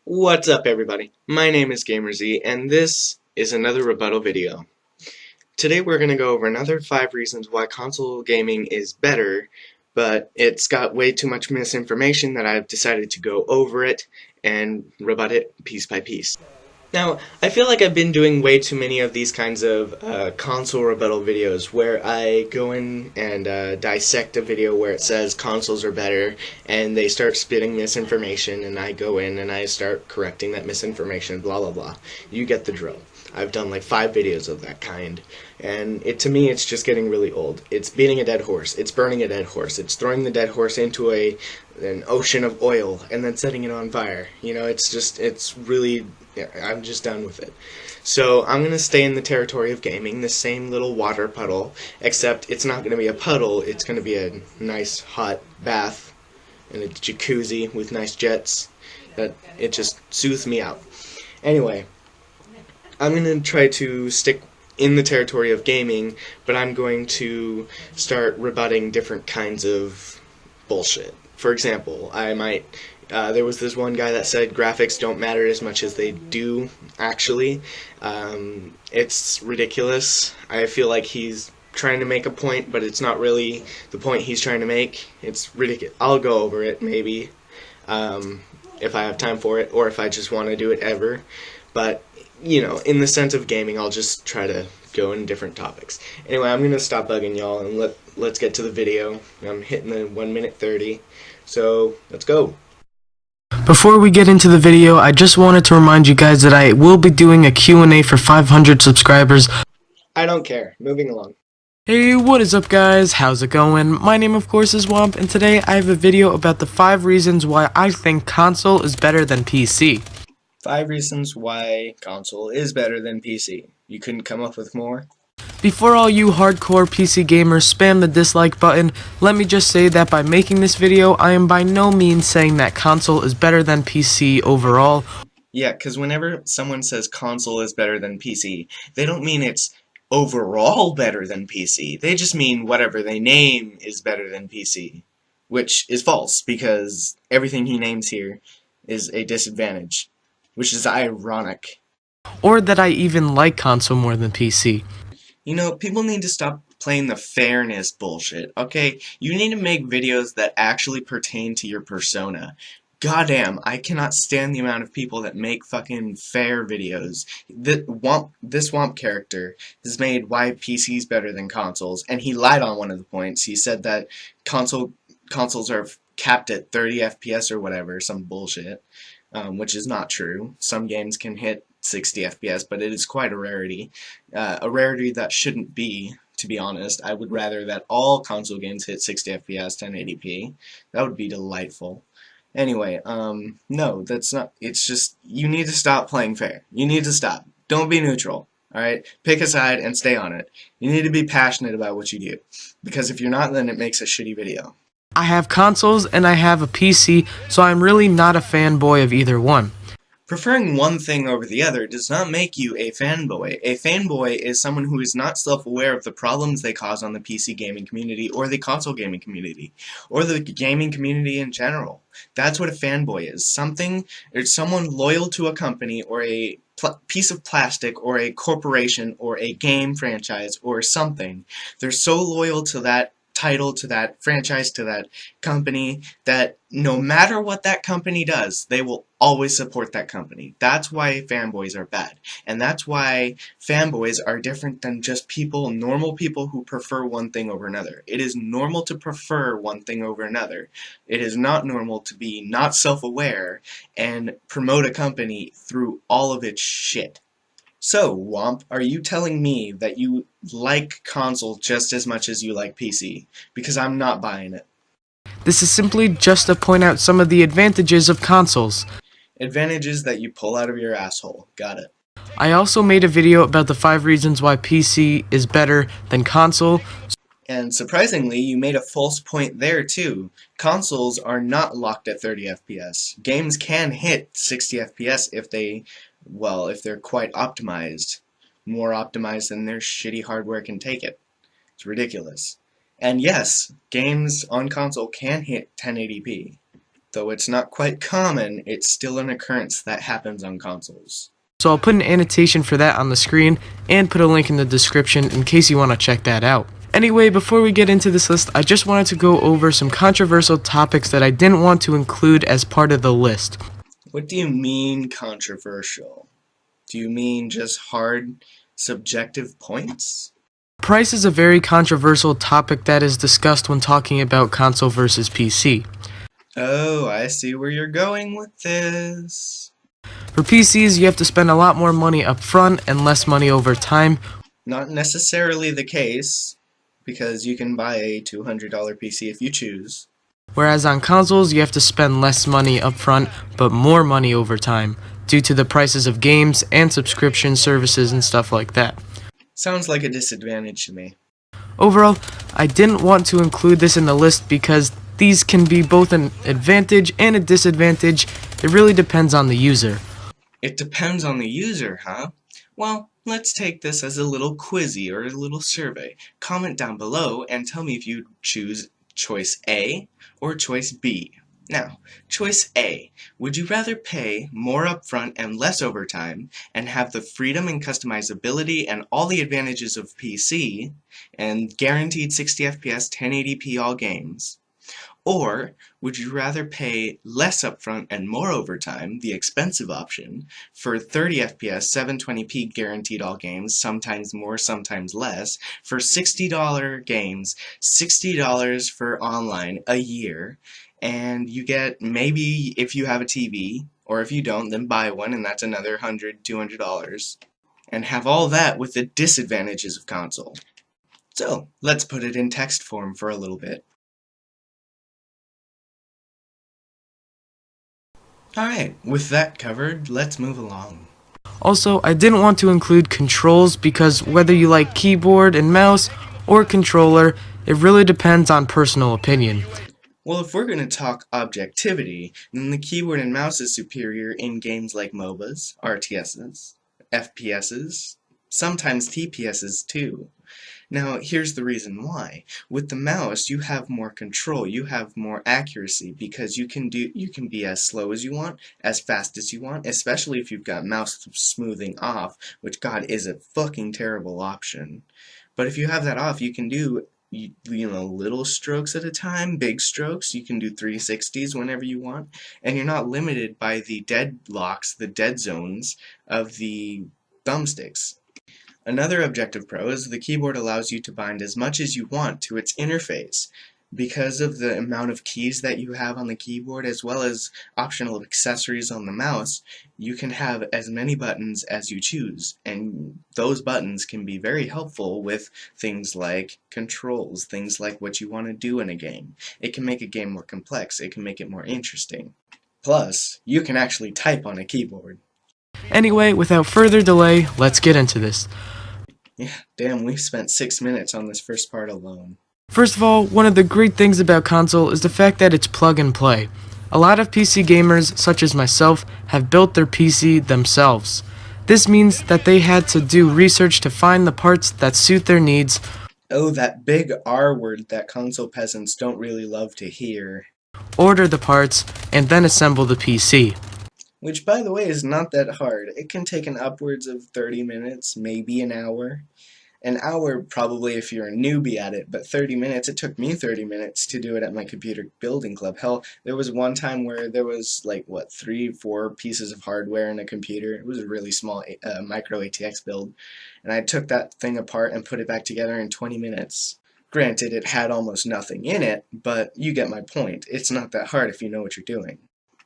What's up, everybody? My name is GamerZ, and this is another rebuttal video. Today we're going to go over another 5 reasons why console gaming is better, but it's got way too much misinformation that I've decided to go over it and rebut it piece by piece. Now, I feel like I've been doing way too many of these kinds of console rebuttal videos where I go in and dissect a video where it says consoles are better and they start spitting misinformation and I go in and I start correcting that misinformation, blah blah blah. You get the drill. I've done like 5 videos of that kind, and to me it's just getting really old. It's beating a dead horse. It's burning a dead horse. It's throwing the dead horse into an ocean of oil and then setting it on fire. You know, it's really, I'm just done with it. So I'm going to stay in the territory of gaming, the same little water puddle, except it's not going to be a puddle, it's going to be a nice hot bath and a jacuzzi with nice jets that it just soothes me out. Anyway, I'm going to try to stick in the territory of gaming, but I'm going to start rebutting different kinds of bullshit. For example, there was this one guy that said graphics don't matter as much as they do, actually. It's ridiculous. I feel like he's trying to make a point, but it's not really the point he's trying to make. It's ridiculous. I'll go over it, maybe, if I have time for it, or if I just want to do it ever. But, you know, in the sense of gaming, I'll just try to go in different topics. Anyway, I'm going to stop bugging y'all and let's get to the video. I'm hitting the 1 minute 30, so let's go. Before we get into the video, I just wanted to remind you guys that I will be doing a Q&A for 500 subscribers. I don't care. Moving along. Hey, what is up guys? How's it going? My name of course is Womp, and today I have a video about the 5 reasons why I think console is better than PC. 5 reasons why console is better than PC. You couldn't come up with more? Before all you hardcore PC gamers spam the dislike button, let me just say that by making this video, I am by no means saying that console is better than PC overall. Yeah, because whenever someone says console is better than PC, they don't mean it's overall better than PC. They just mean whatever they name is better than PC, which is false, because everything he names here is a disadvantage, which is ironic. Or that I even like console more than PC. You know, people need to stop playing the fairness bullshit, okay? You need to make videos that actually pertain to your persona. Goddamn, I cannot stand the amount of people that make fucking fair videos. This Womp character has made why PC's better than consoles, and he lied on one of the points. He said that consoles are capped at 30 FPS or whatever, some bullshit, which is not true. Some games can hit 60 FPS, but it is quite a rarity that shouldn't be, to be honest. I would rather that all console games hit 60 FPS 1080p. That would be delightful. Anyway, no, that's not, it's just, you need to stop playing fair. You need to stop. Don't be neutral, alright? Pick a side and stay on it. You need to be passionate about what you do, because if you're not, then it makes a shitty video. I have consoles and I have a PC, so I'm really not a fanboy of either one. Preferring one thing over the other does not make you a fanboy. A fanboy is someone who is not self-aware of the problems they cause on the PC gaming community, or the console gaming community, or the gaming community in general. That's what a fanboy is. It's someone loyal to a company, or a piece of plastic, or a corporation, or a game franchise, or something. They're so loyal to that title, to that franchise, to that company, that no matter what that company does, they will always support that company. That's why fanboys are bad. And that's why fanboys are different than just normal people who prefer one thing over another. It is normal to prefer one thing over another. It is not normal to be not self-aware and promote a company through all of its shit. So, Womp, are you telling me that you like console just as much as you like PC? Because I'm not buying it. This is simply just to point out some of the advantages of consoles. Advantages that you pull out of your asshole. Got it. I also made a video about the 5 reasons why PC is better than console. And surprisingly, you made a false point there too. Consoles are not locked at 30 FPS. Games can hit 60 FPS if they're quite optimized. More optimized than their shitty hardware can take it. It's ridiculous. And yes, games on console can hit 1080p. Though it's not quite common, it's still an occurrence that happens on consoles. So I'll put an annotation for that on the screen and put a link in the description in case you want to check that out. Anyway, before we get into this list, I just wanted to go over some controversial topics that I didn't want to include as part of the list. What do you mean controversial? Do you mean just hard, subjective points? Price is a very controversial topic that is discussed when talking about console versus PC. Oh, I see where you're going with this. For PCs, you have to spend a lot more money up front and less money over time. Not necessarily the case, because you can buy a $200 PC if you choose. Whereas on consoles, you have to spend less money up front, but more money over time, due to the prices of games and subscription services and stuff like that. Sounds like a disadvantage to me. Overall, I didn't want to include this in the list because these can be both an advantage and a disadvantage. It really depends on the user. It depends on the user, huh? Well, let's take this as a little quizzy or a little survey. Comment down below and tell me if you choose choice A or choice B. Now, choice A. Would you rather pay more upfront and less over time and have the freedom and customizability and all the advantages of PC and guaranteed 60 FPS 1080p all games? Or would you rather pay less upfront and more overtime, the expensive option, for 30 FPS 720p guaranteed all games, sometimes more, sometimes less, for $60 games, $60 for online a year, and you get, maybe if you have a TV, or if you don't, then buy one, and that's another $100, $200, and have all that with the disadvantages of console. So, let's put it in text form for a little bit. Alright, with that covered, let's move along. Also, I didn't want to include controls because whether you like keyboard and mouse or controller, it really depends on personal opinion. Well, if we're going to talk objectivity, then the keyboard and mouse is superior in games like MOBAs, RTSs, FPSs, sometimes TPSs too. Now, here's the reason why. With the mouse, you have more control, you have more accuracy, because you can be as slow as you want, as fast as you want, especially if you've got mouse smoothing off, which, God, is a fucking terrible option. But if you have that off, you can do little strokes at a time, big strokes. You can do 360s whenever you want, and you're not limited by the dead locks, the dead zones of the thumbsticks. Another objective pro is the keyboard allows you to bind as much as you want to its interface. Because of the amount of keys that you have on the keyboard, as well as optional accessories on the mouse, you can have as many buttons as you choose, and those buttons can be very helpful with things like controls, things like what you want to do in a game. It can make a game more complex, it can make it more interesting. Plus, you can actually type on a keyboard. Anyway, without further delay, let's get into this. Yeah, damn, we've spent 6 minutes on this first part alone. First of all, one of the great things about console is the fact that it's plug and play. A lot of PC gamers, such as myself, have built their PC themselves. This means that they had to do research to find the parts that suit their needs. Oh, that big R word that console peasants don't really love to hear. Order the parts, and then assemble the PC. Which, by the way, is not that hard. It can take an upwards of 30 minutes, maybe an hour. An hour probably if you're a newbie at it, but 30 minutes, it took me 30 minutes to do it at my computer building club. Hell, there was one time where there was like, what, 3, 4 pieces of hardware in a computer. It was a really small micro ATX build. And I took that thing apart and put it back together in 20 minutes. Granted, it had almost nothing in it, but you get my point. It's not that hard if you know what you're doing.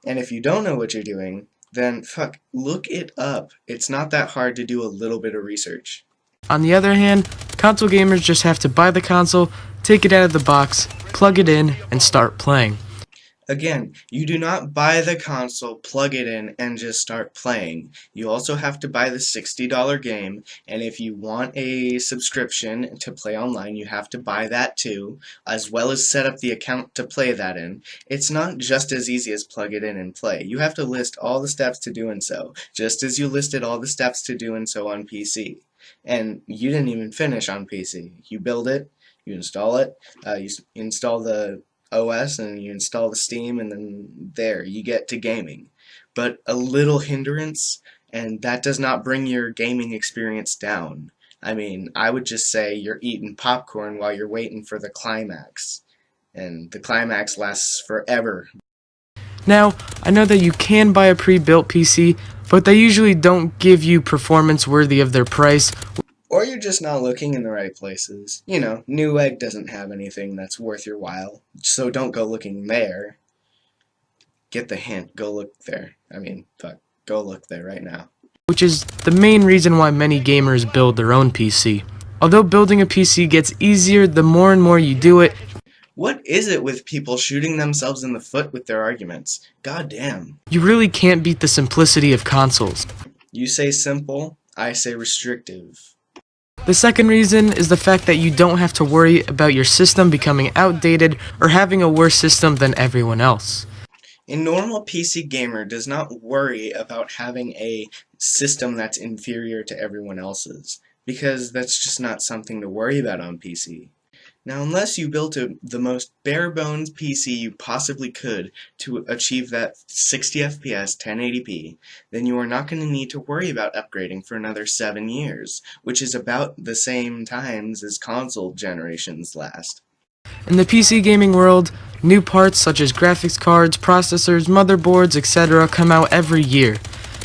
And if you don't know what you're doing, then fuck, look it up. It's not that hard to do a little bit of research. On the other hand, console gamers just have to buy the console, take it out of the box, plug it in, and start playing. Again, you do not buy the console, plug it in, and just start playing. You also have to buy the $60 game, and if you want a subscription to play online, you have to buy that too, as well as set up the account to play that in. It's not just as easy as plug it in and play. You have to list all the steps to doing so, just as you listed all the steps to doing so on PC. And you didn't even finish on PC. You build it, you install it, you install the OS and you install the Steam, and then there you get to gaming. But a little hindrance, and that does not bring your gaming experience down. I mean, I would just say you're eating popcorn while you're waiting for the climax, and the climax lasts forever. Now, I know that you can buy a pre-built PC, but they usually don't give you performance worthy of their price. Or you're just not looking in the right places. You know, Newegg doesn't have anything that's worth your while, so don't go looking there. Get the hint, go look there. I mean, fuck, go look there right now. Which is the main reason why many gamers build their own PC. Although building a PC gets easier the more and more you do it, What is it with people shooting themselves in the foot with their arguments? God damn. you really can't beat the simplicity of consoles. You say simple, I say restrictive. The second reason is the fact that you don't have to worry about your system becoming outdated or having a worse system than everyone else. A normal PC gamer does not worry about having a system that's inferior to everyone else's, because that's just not something to worry about on PC. Now, unless you built the most bare-bones PC you possibly could to achieve that 60 FPS 1080p, then you are not going to need to worry about upgrading for another 7 years, which is about the same times as console generations last. In the PC gaming world, new parts such as graphics cards, processors, motherboards, etc. come out every year.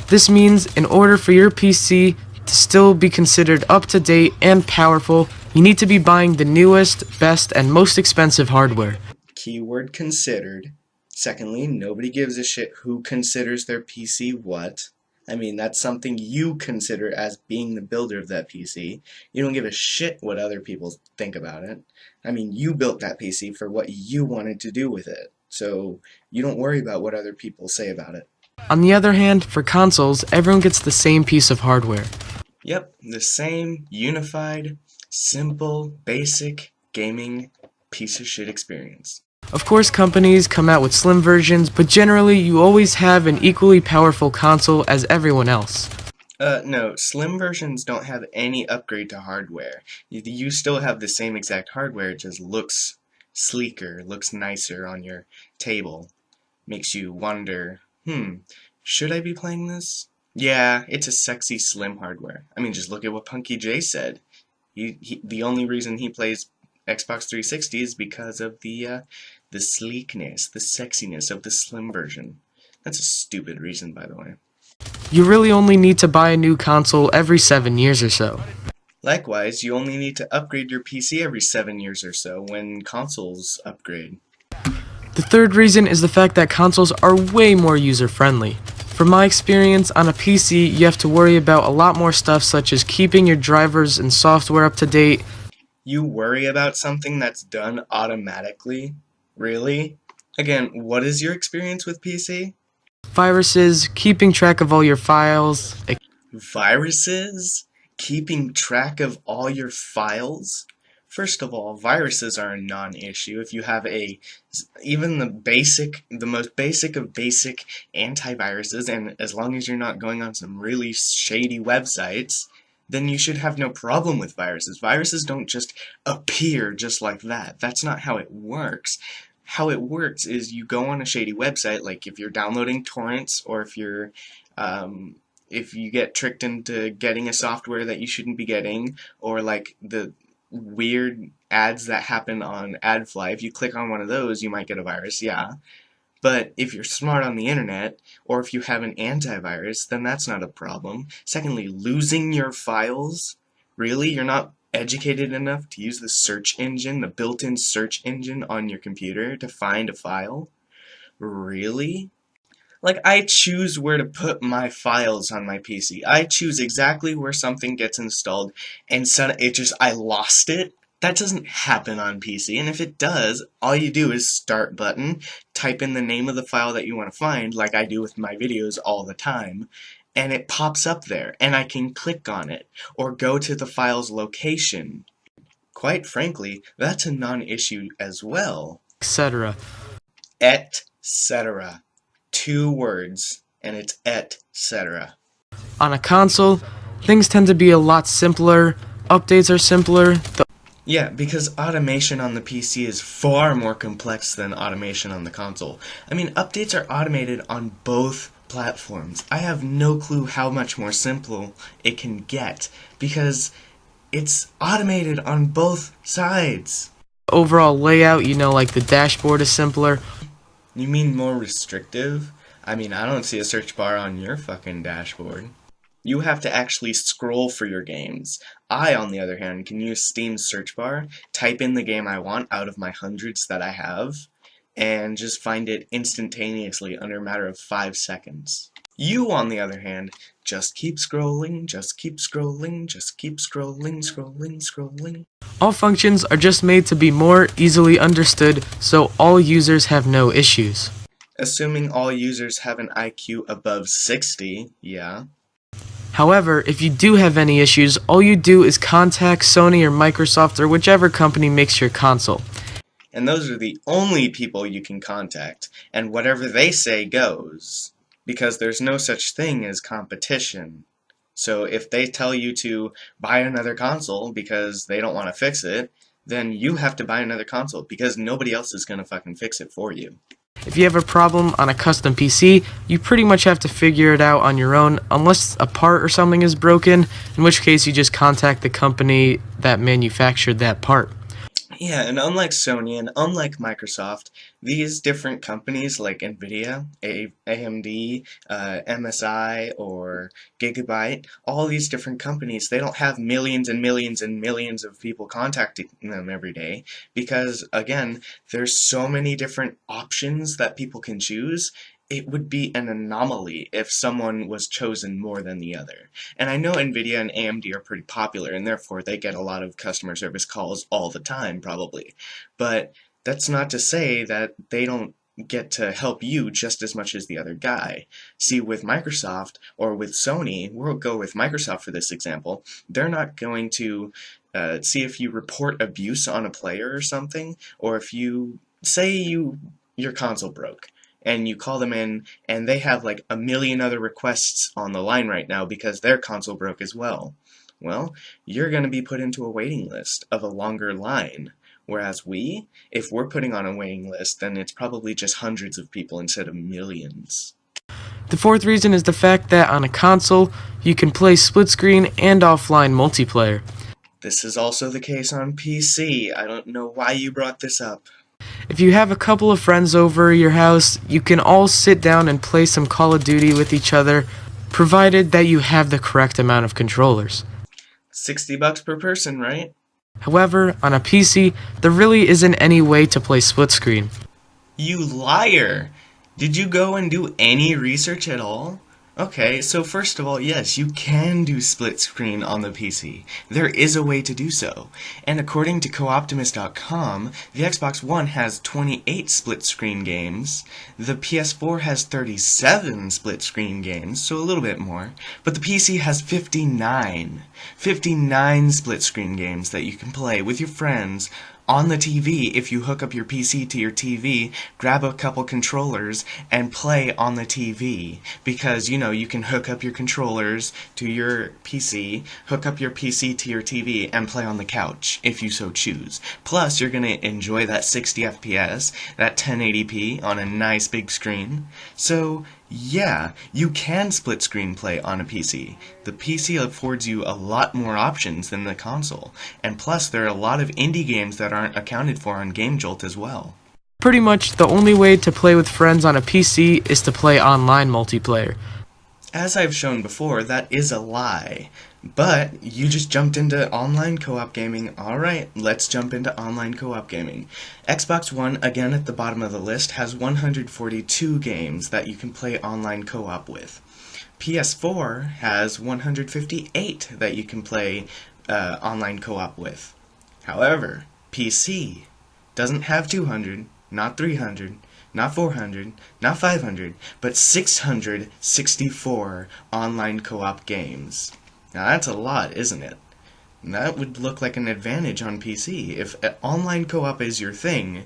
This means in order for your PC to still be considered up to date and powerful, you need to be buying the newest, best, and most expensive hardware. Keyword considered. Secondly, nobody gives a shit who considers their PC what. I mean, that's something you consider as being the builder of that PC. You don't give a shit what other people think about it. I mean, you built that PC for what you wanted to do with it. So, you don't worry about what other people say about it. On the other hand, for consoles, everyone gets the same piece of hardware. Yep, the same unified, simple, basic gaming piece of shit experience. Of course, companies come out with slim versions, but generally you always have an equally powerful console as everyone else. No, slim versions don't have any upgrade to hardware. You still have the same exact hardware, it just looks sleeker, looks nicer on your table. Makes you wonder, should I be playing this? Yeah, it's a sexy slim hardware. I mean, just look at what Punky J said. The only reason he plays Xbox 360 is because of the sleekness, the sexiness of the slim version. That's a stupid reason, by the way. You really only need to buy a new console every 7 years or so. Likewise, you only need to upgrade your PC every 7 years or so when consoles upgrade. The third reason is the fact that consoles are way more user-friendly. From my experience, on a PC, you have to worry about a lot more stuff such as keeping your drivers and software up to date. You worry about something that's done automatically? Really? Again, what is your experience with PC? Viruses, keeping track of all your files. Viruses? Keeping track of all your files? First of all, viruses are a non-issue if you have even the most basic of basic antiviruses, and as long as you're not going on some really shady websites, then you should have no problem with viruses. Viruses don't just appear just like that. That's not how it works. How it works is you go on a shady website, like if you're downloading torrents, or if you get tricked into getting a software that you shouldn't be getting, or like the weird ads that happen on AdFly. If you click on one of those, you might get a virus, yeah. But if you're smart on the internet, or if you have an antivirus, then that's not a problem. Secondly, losing your files? Really? You're not educated enough to use the search engine, the built-in search engine on your computer to find a file? Really? Like, I choose where to put my files on my PC. I choose exactly where something gets installed, and I lost it. That doesn't happen on PC, and if it does, all you do is start button, type in the name of the file that you want to find, like I do with my videos all the time, and it pops up there, and I can click on it, or go to the file's location. Quite frankly, that's a non-issue as well. Etc. Etc. 2 words, and it's etc. On a console, things tend to be a lot simpler, updates are simpler. Yeah, because automation on the PC is far more complex than automation on the console. I mean, updates are automated on both platforms. I have no clue how much more simple it can get because it's automated on both sides. Overall layout, like the dashboard is simpler. You mean more restrictive? I mean, I don't see a search bar on your fucking dashboard. You have to actually scroll for your games. I, on the other hand, can use Steam's search bar, type in the game I want out of my hundreds that I have, and just find it instantaneously under a matter of 5 seconds. You, on the other hand, just keep scrolling, just keep scrolling, just keep scrolling, scrolling, scrolling. All functions are just made to be more easily understood so all users have no issues. Assuming all users have an IQ above 60, yeah. However, if you do have any issues, all you do is contact Sony or Microsoft or whichever company makes your console. And those are the only people you can contact, and whatever they say goes. Because there's no such thing as competition. So if they tell you to buy another console because they don't want to fix it, then you have to buy another console because nobody else is going to fucking fix it for you. If you have a problem on a custom PC, you pretty much have to figure it out on your own unless a part or something is broken, in which case you just contact the company that manufactured that part. Yeah, and unlike Sony and unlike Microsoft, these different companies like Nvidia, AMD, MSI, or Gigabyte, all these different companies, they don't have millions and millions and millions of people contacting them every day because, again, there's so many different options that people can choose. It would be an anomaly if someone was chosen more than the other. And I know Nvidia and AMD are pretty popular, and therefore they get a lot of customer service calls all the time, probably. But that's not to say that they don't get to help you just as much as the other guy. See, with Microsoft, or with Sony, we'll go with Microsoft for this example, they're not going to see if you report abuse on a player or something, or if you, say your console broke, and you call them in, and they have like a million other requests on the line right now because their console broke as well. Well, you're going to be put into a waiting list of a longer line. Whereas if we're putting on a waiting list, then it's probably just hundreds of people instead of millions. The fourth reason is the fact that on a console, you can play split screen and offline multiplayer. This is also the case on PC. I don't know why you brought this up. If you have a couple of friends over your house, you can all sit down and play some Call of Duty with each other, provided that you have the correct amount of controllers. $60 per person, right? However, on a PC, there really isn't any way to play split screen. You liar! Did you go and do any research at all? Okay, so first of all, yes, you can do split screen on the PC. There is a way to do so. And according to cooptimist.com, the Xbox One has 28 split screen games, the PS4 has 37 split screen games, so a little bit more, but the PC has 59. 59 split screen games that you can play with your friends on the TV. If you hook up your PC to your TV, grab a couple controllers and play on the TV. Because, you can hook up your controllers to your PC, hook up your PC to your TV, and play on the couch, if you so choose. Plus, you're going to enjoy that 60 FPS, that 1080p on a nice big screen. So, yeah, you can split screen play on a PC. The PC affords you a lot more options than the console, and plus there are a lot of indie games that aren't accounted for on GameJolt as well. Pretty much the only way to play with friends on a PC is to play online multiplayer. As I've shown before, that is a lie. But you just jumped into online co-op gaming. Alright, let's jump into online co-op gaming. Xbox One, again at the bottom of the list, has 142 games that you can play online co-op with. PS4 has 158 that you can play online co-op with. However, PC doesn't have 200, not 300, not 400, not 500, but 664 online co-op games. Now that's a lot, isn't it? And that would look like an advantage on PC. If online co-op is your thing,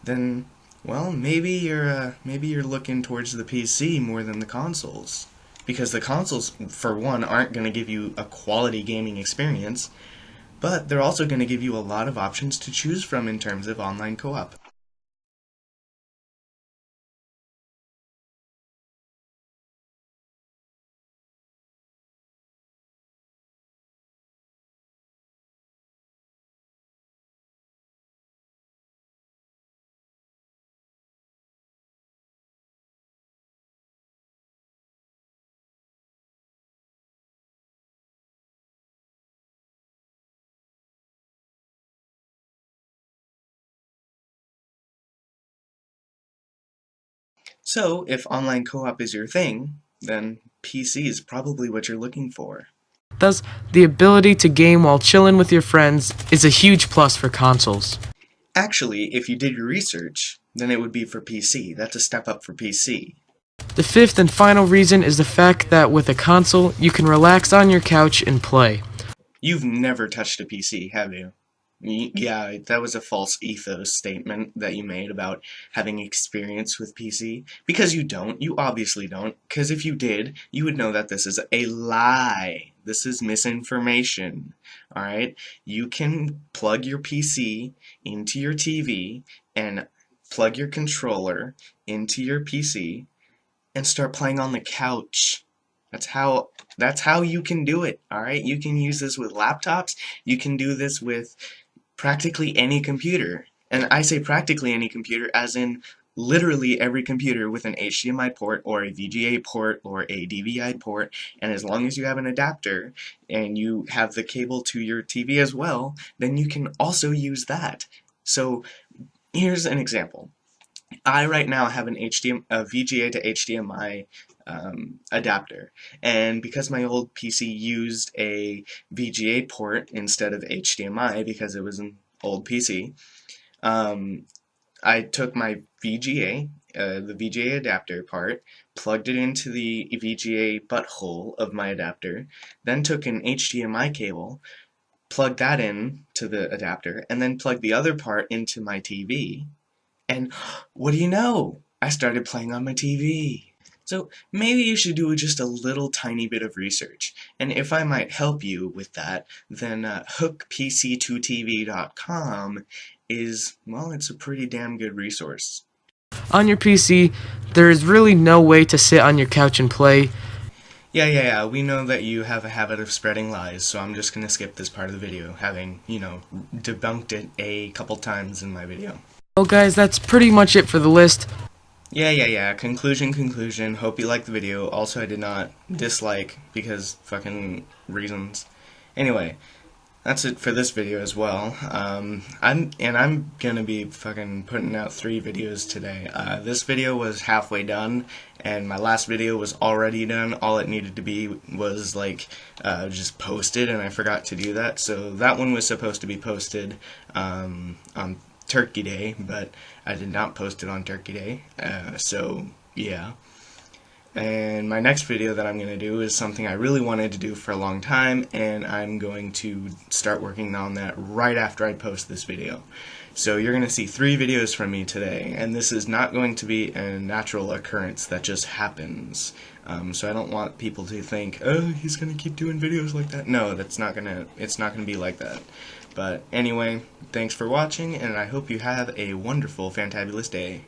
then, well, maybe you're looking towards the PC more than the consoles. Because the consoles, for one, aren't going to give you a quality gaming experience. but they're also going to give you a lot of options to choose from in terms of online co-op. So, if online co-op is your thing, then PC is probably what you're looking for. Thus, the ability to game while chilling with your friends is a huge plus for consoles. Actually, if you did your research, then it would be for PC. That's a step up for PC. The fifth and final reason is the fact that with a console, you can relax on your couch and play. You've never touched a PC, have you? Yeah, that was a false ethos statement that you made about having experience with PC. Because you don't. You obviously don't. Because if you did, you would know that this is a lie. This is misinformation. Alright? You can plug your PC into your TV and plug your controller into your PC and start playing on the couch. That's how you can do it, alright? You can use this with laptops. You can do this with practically any computer. And I say practically any computer as in literally every computer with an HDMI port or a VGA port or a DVI port, and as long as you have an adapter and you have the cable to your TV as well, then you can also use that. So here's an example. I right now have a VGA to HDMI adapter, and because my old PC used a VGA port instead of HDMI because it was an old PC, I took my VGA, the VGA adapter part, plugged it into the VGA butthole of my adapter, then took an HDMI cable, plugged that in to the adapter, and then plugged the other part into my TV. And what do you know? I started playing on my TV. So maybe you should do just a little tiny bit of research. And if I might help you with that, then hookpc2tv.com is, well, it's a pretty damn good resource. On your PC, there is really no way to sit on your couch and play. Yeah, we know that you have a habit of spreading lies, so I'm just gonna skip this part of the video, having, debunked it a couple times in my video. Well guys, that's pretty much it for the list. Yeah. Conclusion. Hope you liked the video. Also, I did not dislike because fucking reasons. Anyway, that's it for this video as well. I'm gonna be fucking putting out 3 videos today. This video was halfway done, and my last video was already done. All it needed to be was just posted, and I forgot to do that. So that one was supposed to be posted on Turkey Day, but I did not post it on Turkey Day, so yeah. And my next video that I'm going to do is something I really wanted to do for a long time, and I'm going to start working on that right after I post this video. So you're going to see 3 videos from me today, and this is not going to be a natural occurrence that just happens. So I don't want people to think, oh, he's going to keep doing videos like that. No, it's not going to be like that. But anyway, thanks for watching, and I hope you have a wonderful, fantabulous day.